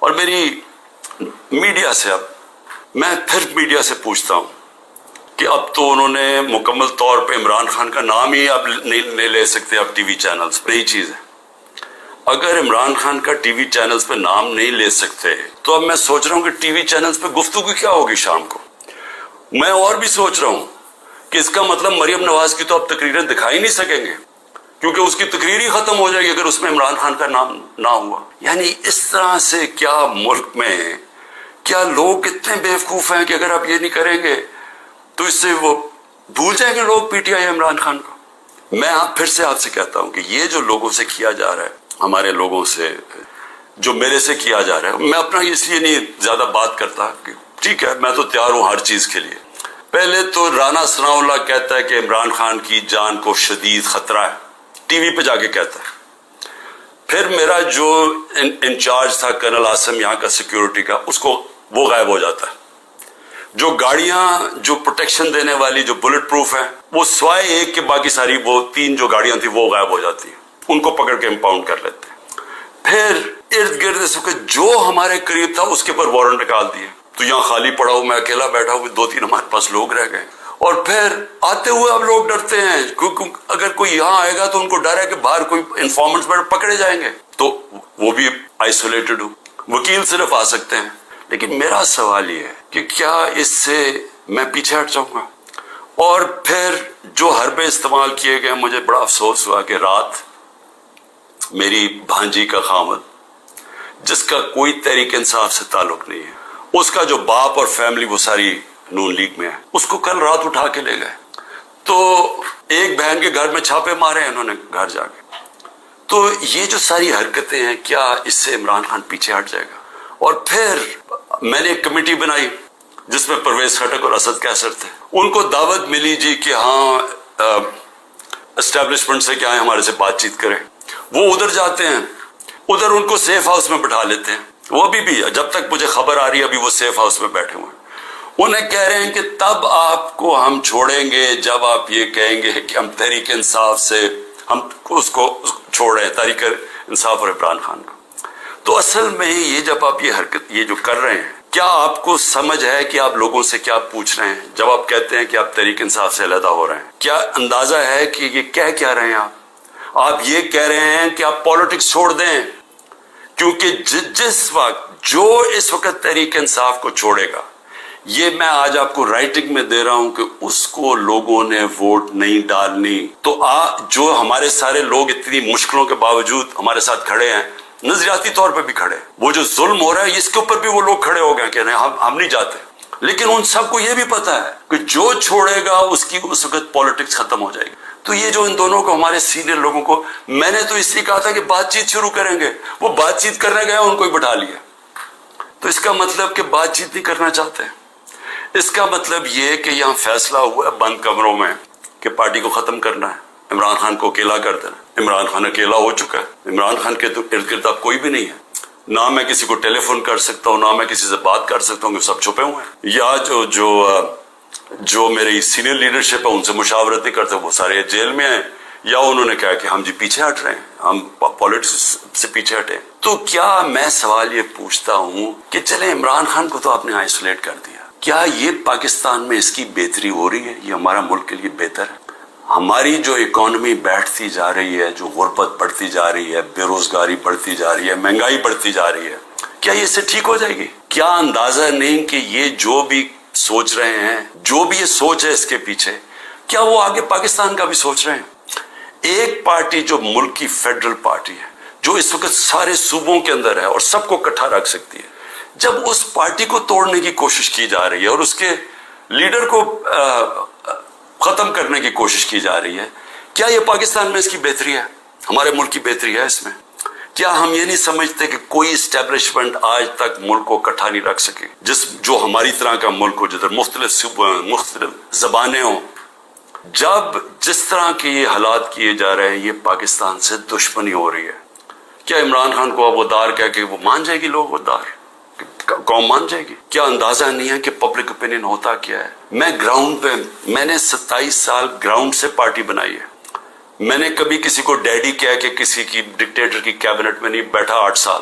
اور میری میڈیا سے اب میں پھر میڈیا سے پوچھتا ہوں کہ اب تو انہوں نے مکمل طور پہ عمران خان کا نام ہی اب نہیں لے سکتے اب ٹی وی چینلز پہ. نئی چیز ہے. اگر عمران خان کا ٹی وی چینلز پہ نام نہیں لے سکتے تو اب میں سوچ رہا ہوں کہ ٹی وی چینلز پہ گفتگو کیا ہوگی شام کو. میں اور بھی سوچ رہا ہوں کہ اس کا مطلب مریم نواز کی تو اب تقریریں دکھائی نہیں سکیں گے کیونکہ اس کی تقریر ہی ختم ہو جائے گی اگر اس میں عمران خان کا نام نہ ہوا. یعنی اس طرح سے کیا ملک میں کیا لوگ اتنے بیوقوف ہیں کہ اگر آپ یہ نہیں کریں گے تو اس سے وہ بھول جائیں گے لوگ P T I Imran Khan کو. میں پھر سے آپ سے کہتا ہوں کہ یہ جو لوگوں سے کیا جا رہا ہے, ہمارے لوگوں سے جو میرے سے کیا جا رہا ہے, میں اپنا اس لیے نہیں زیادہ بات کرتا کہ ٹھیک ہے میں تو تیار ہوں ہر چیز کے لیے. پہلے تو رانا ثناء اللہ کہتا ہے کہ عمران خان کی جان کو شدید خطرہ ہے, ٹی وی پہ جا کے کہتا ہے. پھر میرا جو انچارج تھا کرنل عاصم یہاں کا سیکیورٹی کا, اس کو وہ غائب ہو جاتا ہے. جو گاڑیاں جو پروٹیکشن دینے والی جو بلٹ پروف ہیں وہ سوائے ایک کے باقی ساری وہ 3 جو گاڑیاں تھیں وہ غائب ہو جاتی ہیں, ان کو پکڑ کے امپاؤنڈ کر لیتے ہیں. پھر ارد گرد اس وقت جو ہمارے قریب تھا اس کے اوپر وارنٹ نکال دیے, تو یہاں خالی پڑا ہوں, میں اکیلا بیٹھا ہوں, 2-3 ہمارے پاس لوگ رہ گئے. اور پھر آتے ہوئے اب لوگ ڈرتے ہیں کیونکہ اگر کوئی یہاں آئے گا تو ان کو ڈر ہے کہ باہر کوئی انفارمنٹس پکڑے جائیں گے, تو وہ بھی آئسولیٹڈ ہوں. وکیل صرف آ سکتے ہیں. لیکن میرا سوال یہ ہے کہ کیا اس سے میں پیچھے ہٹ جاؤں گا؟ اور پھر جو حربے استعمال کیے گئے, مجھے بڑا افسوس ہوا کہ رات میری بھانجی کا خامد جس کا کوئی تحریک انصاف سے تعلق نہیں ہے, اس کا جو باپ اور فیملی وہ ساری نون لیگ میں ہے, اس کو کل رات اٹھا کے لے گئے. تو ایک بہن کے گھر میں چھاپے مارے ہیں انہوں نے گھر جا کے. تو یہ جو ساری حرکتیں ہیں کیا اس سے عمران خان پیچھے ہٹ جائے گا؟ اور پھر میں نے ایک کمیٹی بنائی جس میں پرویز خٹک اور اسد کیسر تھے. ان کو دعوت ملی جی کہ ہاں اسٹیبلشمنٹ سے کیا ہے ہمارے سے بات چیت کریں. وہ ادھر جاتے ہیں, ادھر ان کو سیف ہاؤس میں بٹھا لیتے ہیں. وہ ابھی بھی جب تک مجھے خبر آ رہی ہے ابھی وہ سیف ہاؤس میں بیٹھے ہوئے ہیں. انہیں کہہ رہے ہیں کہ تب آپ کو ہم چھوڑیں گے جب آپ یہ کہیں گے کہ ہم تحریک انصاف سے ہم اس کو چھوڑ رہے ہیں, تحریک انصاف اور عمران خان کو. تو اصل میں یہ جب آپ یہ حرکت یہ جو کر رہے ہیں, کیا آپ کو سمجھ ہے کہ آپ لوگوں سے کیا پوچھ رہے ہیں جب آپ کہتے ہیں کہ آپ تحریک انصاف سے علیحدہ ہو رہے ہیں؟ کیا اندازہ ہے کہ یہ کہہ رہے ہیں آپ یہ کہہ رہے ہیں کہ آپ پالیٹکس چھوڑ دیں, کیونکہ جس وقت جو اس وقت تحریک انصاف کو چھوڑے گا, یہ میں آج آپ کو رائٹنگ میں دے رہا ہوں کہ اس کو لوگوں نے ووٹ نہیں ڈالنی. تو جو ہمارے سارے لوگ اتنی مشکلوں کے باوجود ہمارے ساتھ کھڑے ہیں, نظریاتی طور پہ بھی کھڑے, وہ جو ظلم ہو رہا ہے اس کے اوپر بھی وہ لوگ کھڑے ہو گئے کہ ہم نہیں جاتے. لیکن ان سب کو یہ بھی پتا ہے کہ جو چھوڑے گا اس کی اس وقت پالیٹکس ختم ہو جائے گی. تو یہ جو ان دونوں کو, ہمارے سینئر لوگوں کو, میں نے تو اس لیے کہا تھا کہ بات چیت شروع کریں گے, وہ بات چیت کرنے گئے ان کو ہی بٹھا لیا. تو اس کا مطلب کہ بات چیت نہیں کرنا چاہتے. اس کا مطلب یہ کہ یہاں فیصلہ ہوا ہے بند کمروں میں کہ پارٹی کو ختم کرنا ہے, عمران خان کو اکیلا کر دینا. عمران خان اکیلا ہو چکا ہے. عمران خان کے تو ارد گرد اب کوئی بھی نہیں ہے. نہ میں کسی کو ٹیلی فون کر سکتا ہوں, نہ میں کسی سے بات کر سکتا ہوں, کہ سب چھپے ہوئے ہیں. یا جو میری سینئر لیڈرشپ ہے ان سے مشاورت نہیں کرتے, وہ سارے جیل میں ہیں, یا انہوں نے کہا کہ ہم جی پیچھے ہٹ رہے ہیں, ہم پالیٹکس سے پیچھے ہٹے. تو کیا میں سوال یہ پوچھتا ہوں کہ چلیں عمران خان کو تو آپ نے آئسولیٹ کر دیا, کیا یہ پاکستان میں اس کی بہتری ہو رہی ہے؟ یہ ہمارا ملک کے لیے بہتر ہے؟ ہماری جو اکانومی بیٹھتی جا رہی ہے, جو غربت بڑھتی جا رہی ہے, بے روزگاری بڑھتی جا رہی ہے, مہنگائی بڑھتی جا رہی ہے, کیا یہ اس سے ٹھیک ہو جائے گی؟ کیا اندازہ نہیں کہ یہ جو بھی سوچ رہے ہیں, جو بھی یہ سوچ ہے اس کے پیچھے, کیا وہ آگے پاکستان کا بھی سوچ رہے ہیں؟ ایک پارٹی جو ملک کی فیڈرل پارٹی ہے, جو اس وقت سارے صوبوں کے اندر ہے اور سب کو اکٹھا رکھ سکتی ہے, جب اس پارٹی کو توڑنے کی کوشش کی جا رہی ہے اور اس کے لیڈر کو ختم کرنے کی کوشش کی جا رہی ہے, کیا یہ پاکستان میں اس کی بہتری ہے؟ ہمارے ملک کی بہتری ہے اس میں؟ کیا ہم یہ نہیں سمجھتے کہ کوئی اسٹیبلشمنٹ آج تک ملک کو اکٹھا نہیں رکھ سکے, جو ہماری طرح کا ملک ہو, جدھر مختلف صوبے ہیں, مختلف زبانیں ہوں؟ جب جس طرح کے یہ حالات کیے جا رہے ہیں, یہ پاکستان سے دشمنی ہو رہی ہے. کیا عمران خان کو اب غدار کہہ کے وہ مان جائے گی؟ لوگ غدار قوم مان جائے گی؟ کیا اندازہ نہیں ہے کہ پبلک اوپینین ہوتا کیا ہے؟ میں گراؤنڈ پہ, میں نے 27 سال گراؤنڈ سے پارٹی بنائی ہے. میں نے کبھی کسی کو ڈیڈی کہہ کے کسی کی ڈکٹیٹر کی کیبنٹ میں نہیں بیٹھا 8 سال.